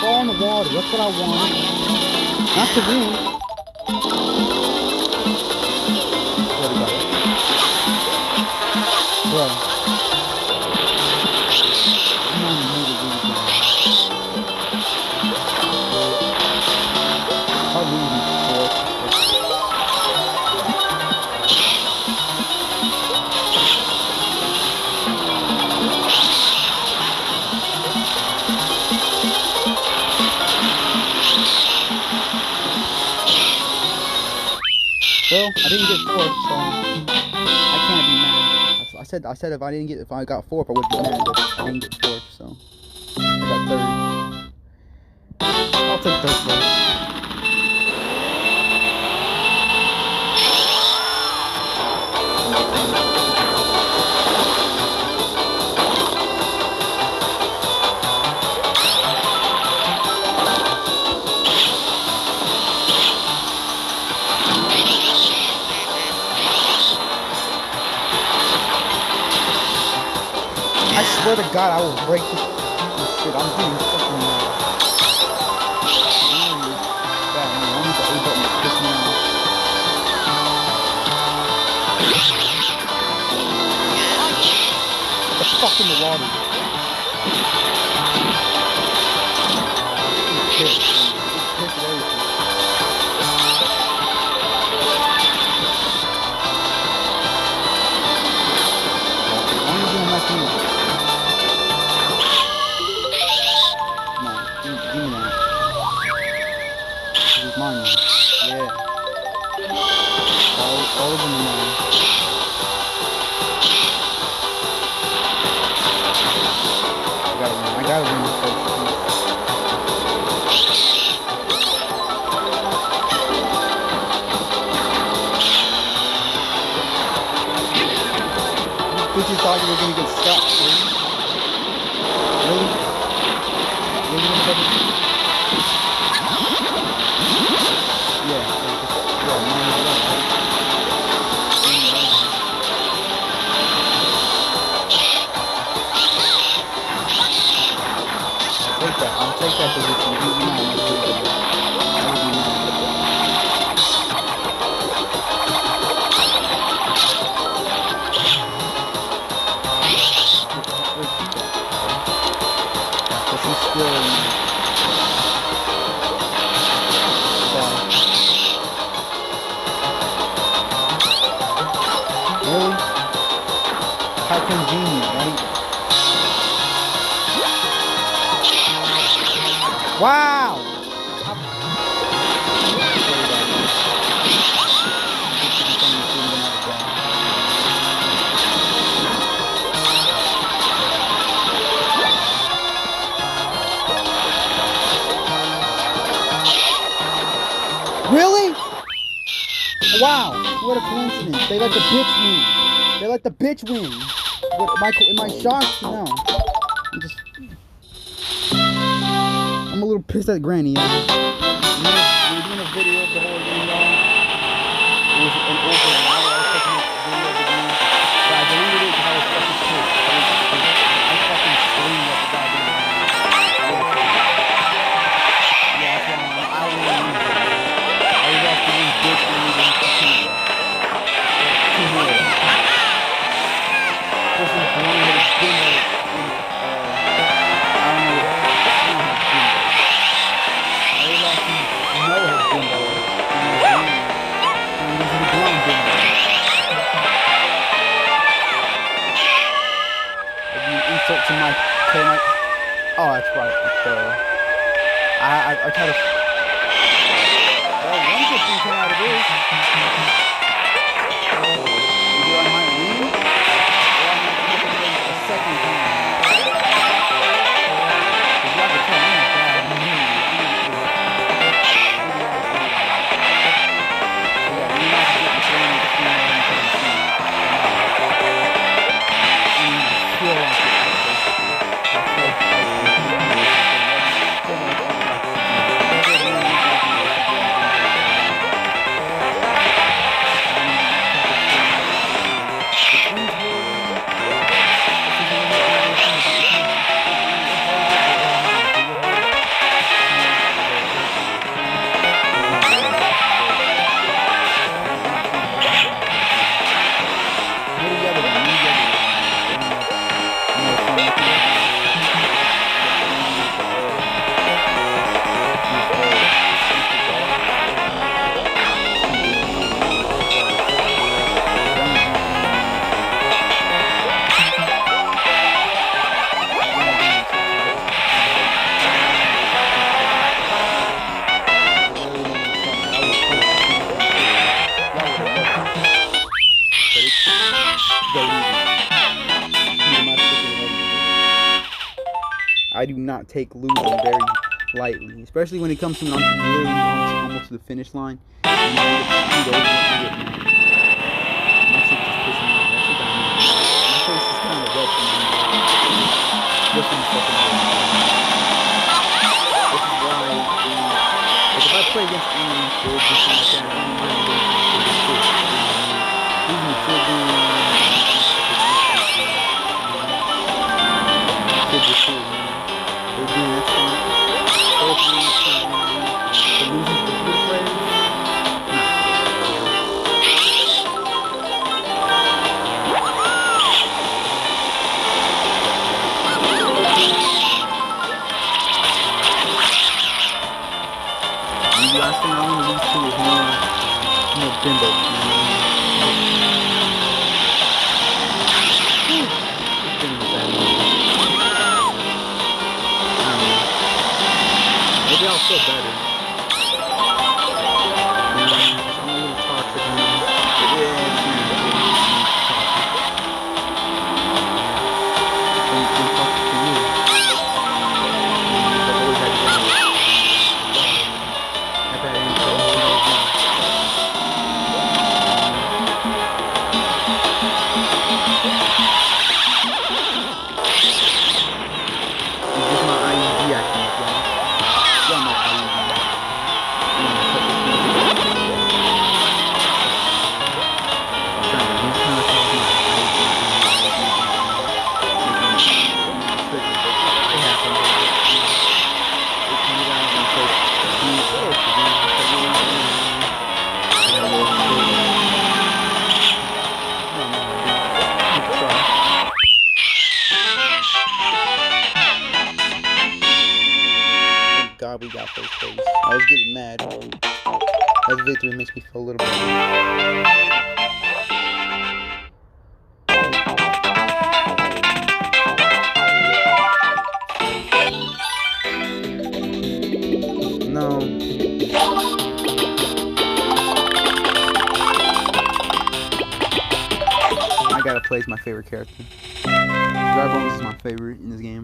Fall in the water. That's what I want. Not to win. There we go. Bro. I'm on the motor game. I'll lose these fourth. Well, I didn't get fourth, so I can't be mad. I said if I got fourth, I would be mad, but I didn't get fourth, so I got third. I'll take third place. I swear to God, I will break this shit. I'm getting fucking mad. I need the A button to piss me off. Get the fuck in the water. Piss. Piss everything. I'm gonna mess me up. Give me that. This is mine now. Yeah. All of them are mine. I gotta win this first. Bitches thought you were gonna get stuck, really? Really? Really gonna put it? I'll take that position. You'll be mine. She's still really? How convenient, right? Wow! Really? Wow! What a coincidence. They let the bitch win. They let the bitch win. What, am I shocked? No. I'm a little pissed at Granny, y'all. We're doing a video of the whole game, y'all. It was an over an hour. I was taking a video of the game. But I deleted it because I was fucking pissed. I fucking screamed at the goddamn game. Yeah, that's why I don't really use it. I was asking these bitch when we didn't fucking 2-0. This is one of the dinner. insult to my oh, that's right. I try to. Well, one good thing came out of this. Either I might win, or I might flip it a second time. Because y'all can tell me bad. I do not take losing very lightly, especially when it comes to literally almost to the finish line. And you get screwed over and you get mad. My shit just pissing me off. That shit got me. My face is kind of red from me. Just in the second game. This is why, like, if I play against anyone good, just like that, I don't mind losing to this shit. Losing the full game. Good to see. We're doing this one. Hopefully, the losing to the good players. The last thing I want to lose to is more bimbo. Maybe I'll feel better. I'm a little toxic. I'm toxic to you. I've always had to do it. I've had any problems. It's just my IED acting up, y'all. Y'all know IED. God, we got first place. I was getting mad. That victory makes me feel a little bit. No. I gotta play as my favorite character. Jarbones is my favorite in this game.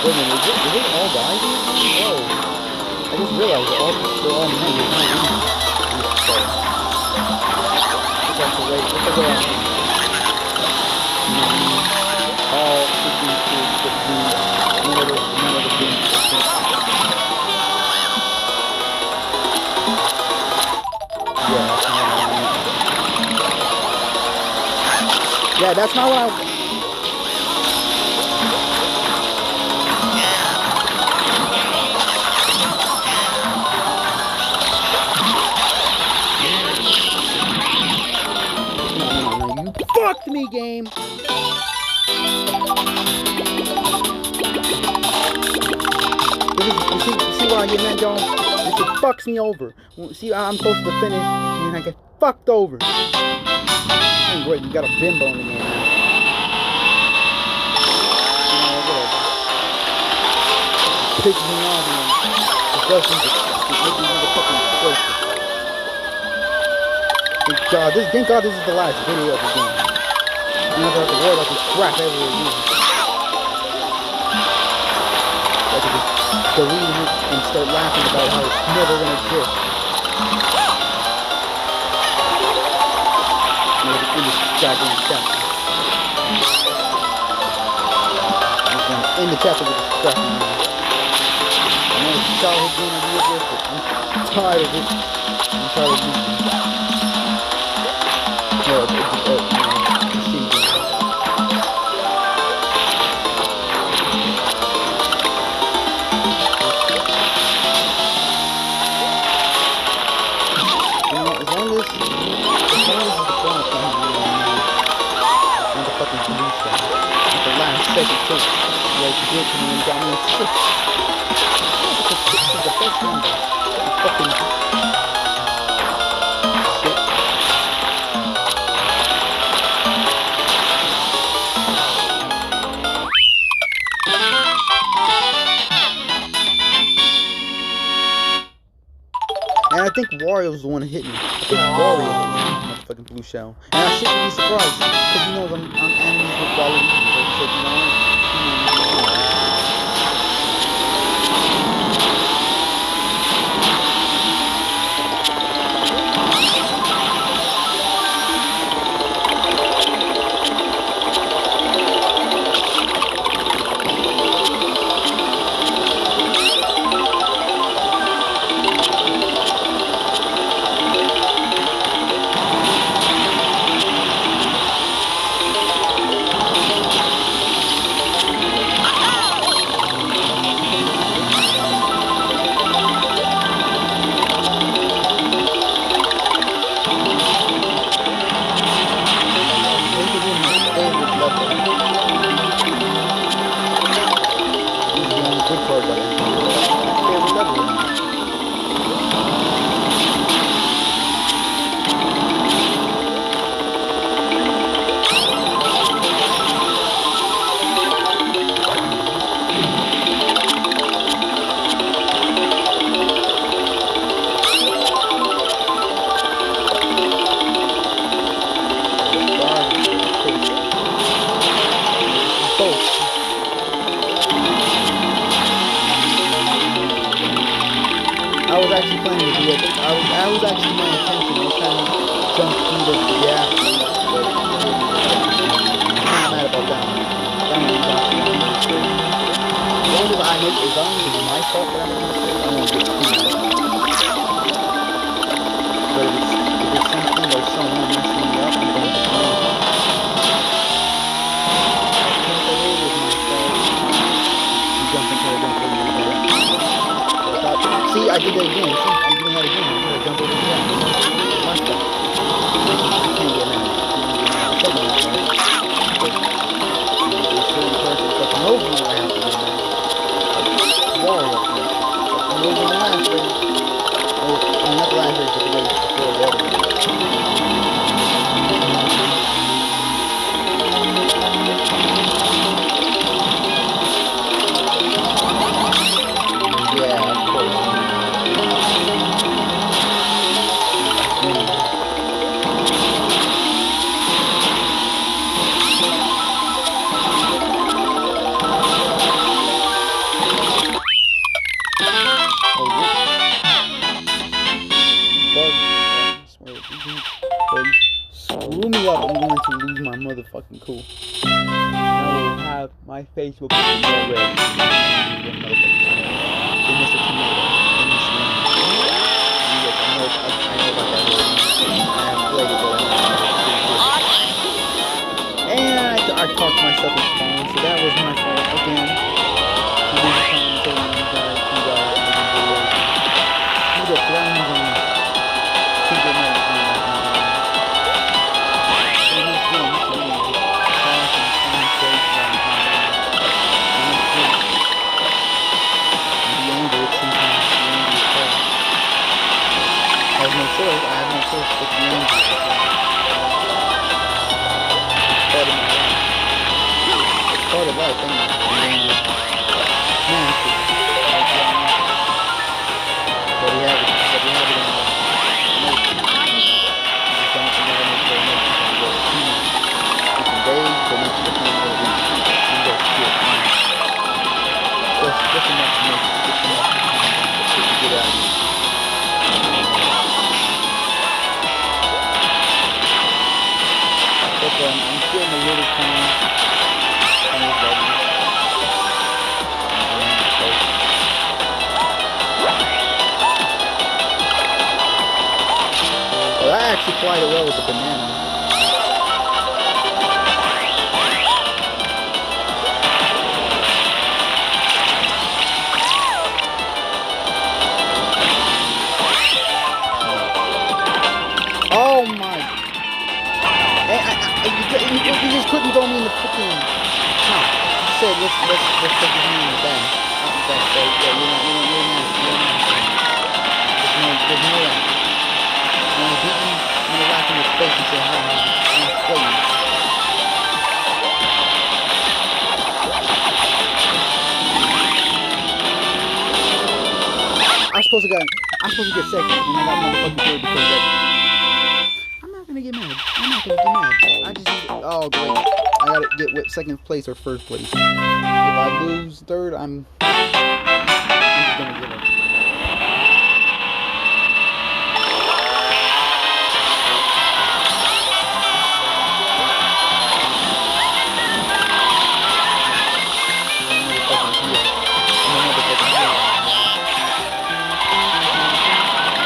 Wait a minute, is it all guys? Whoa. I just realized they're all men. There's no women. Looks like the way All freaking cool stuff. None of the things. Yeah, that's not what I. No, you fucked me, game. You see what I'm getting at, y'all? This shit fucks me over. See how I'm supposed to finish, and I get fucked over. Oh, great, you got a bimbo in the game now. Pisses me off, man. It does seem to make me motherfucking frustrated. Thank God this is the last video of the game. I never have to worry about this crap ever again. I could just delete it and start laughing about how it's never gonna exist. In this goddamn chapter. I'm gonna end the chapter with this crap. I know it's a childhood game I grew up with, but I'm tired of it. I'm tired of losing. No, it's shitty game. You know, as long as it's the front of and the fucking police guy. At the last second too. Like you did to me and got me a 6. The 6 is the best number. The fucking shit. And I think Wario's the one that hit me. I think Wario hit me with the fucking blue shell. And I shouldn't be surprised, because he knows I'm enemies with quality. So, you know, I was actually planning to do it. I was actually my intention. I was trying to jump through the gap. But I'm not mad about that one. That one was actually a mistake. As long as I make it, as long as it's my fault that I make a mistake, I won't get too mad. But if it's something or someone messing me up, I'm going to do it. I think that it was my fault. I'm jumping to the See, I did that again. See, I'm doing that again. I'm going to jump over the gap. My fault. I can't get mad. I can't get mad. But there's certain person that knows me I have to get mad. Wario. I'm losing the last race. Oh, I mean, not the last race, but the race before Wario. Yeah, of course. lose my motherfucking cool. I will have my face will be red. They missed a tomato. They missed lemon. Yes, I know about that word. I have played it, but and I talked myself into phone, so that was my fault again. I have no choice but to be angry. It's part of my life. It's part of life, anyway. But we have it in life. You just don't never make sure emotions don't go too much. You can days, but not to the point where we go skip. Just enough to make it, just enough to get out of it. But I'm feeling a little calm. Well, I actually quite well with the banana. Oh my! You just couldn't throw me in the freaking. No, said let's take his hand in the back. So yeah, you're not. There's no that. You want to beat me? I'm gonna laugh in your face and say hi. I'm gonna play you. I'm supposed to get second, and I got motherfucking third because that. I'm not gonna get mad. I just need. Oh great. I gotta get second place or first place. If I lose third, I'm just gonna give up.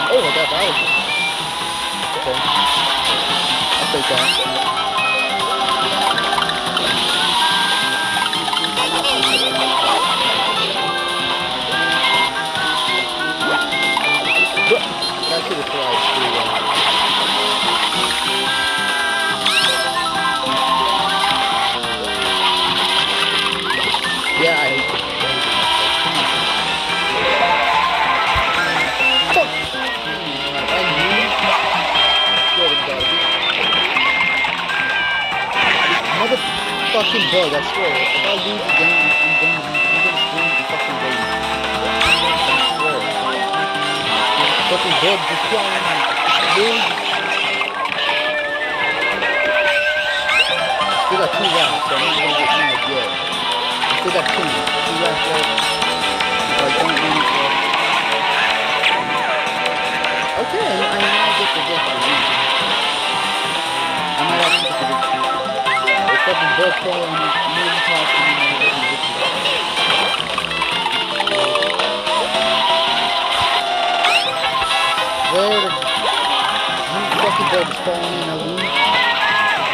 Oh, I got that. Okay. I'll take that. That should have flied through that. Yeah, I hate it. Motherfucking bug, I swear. If I lose the game, I'm gonna scream the fucking baby. I swear. Fucking bug just crawling on me. Still got 2 rounds, so I'm not gonna get mad yet. I still got 2 rounds left. If I don't win it, okay, I might get the victory. I might have to get the victory. If fucking bug crawling on me, maybe toss me, and I'm getting the victory. Where the fucking bug is falling in, I lose.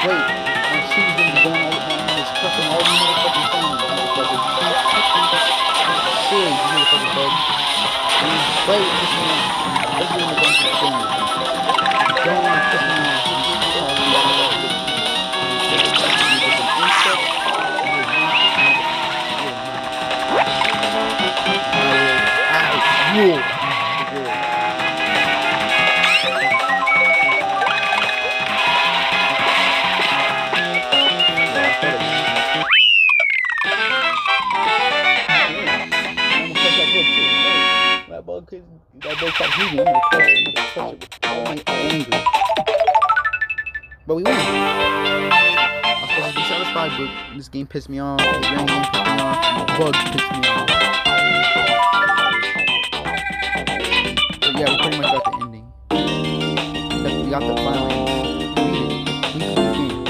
Wait, my shoes gonna be going all the time. It's crushing all the motherfucking things, motherfuckers. Seriously, motherfucking bug. Play with this one. Let's do a bunch of things. Don't want to piss me off. Rule. That bug stopped moving. I'm gonna crush it. I'm gonna crush it with all my anger. But we won. I'm supposed to be satisfied, but this game pissed me off. The ground game pissed me off. The bug pissed me off. But yeah, we pretty much got the ending. We got the final ending. We beat it. We beat the game.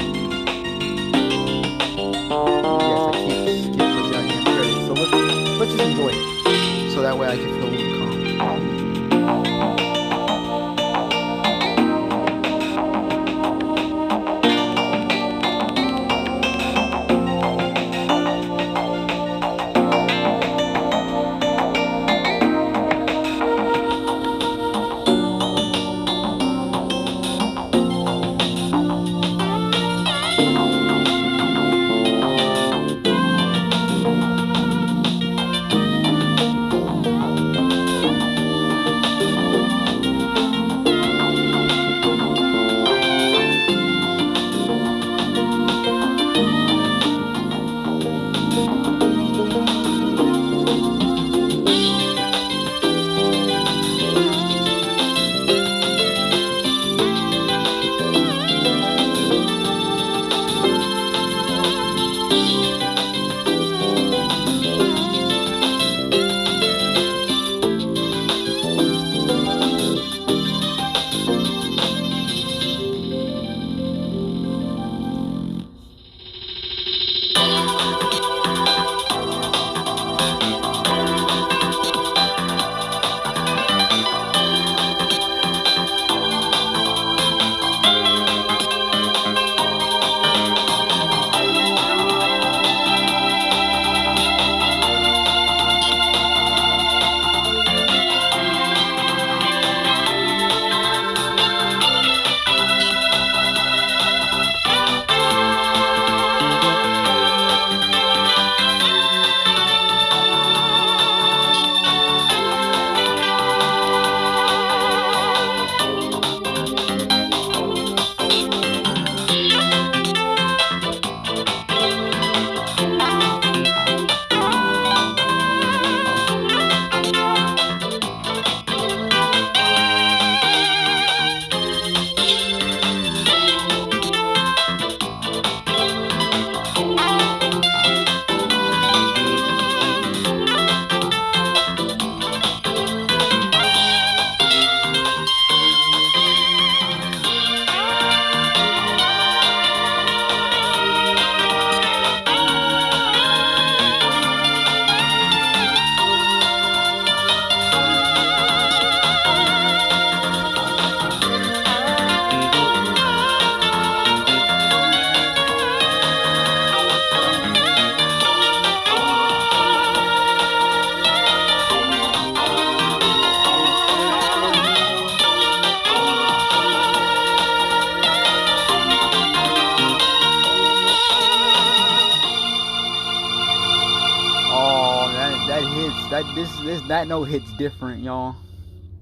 that note hits different, y'all,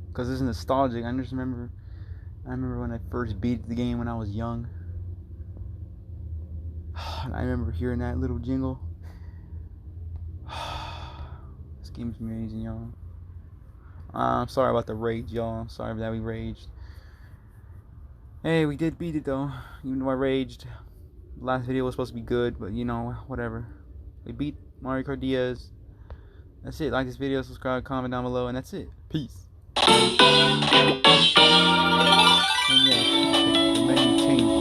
because it's nostalgic. I remember when I first beat the game when I was young. I remember hearing that little jingle. This game's amazing, y'all. I'm sorry about the rage, y'all. I'm sorry that we raged. Hey, we did beat it though, even though I raged. The last video was supposed to be good, but you know, whatever. We beat Mario Kart Diaz. That's it. Like this video, subscribe, comment down below, and that's it. Peace. And yeah, the menu changed.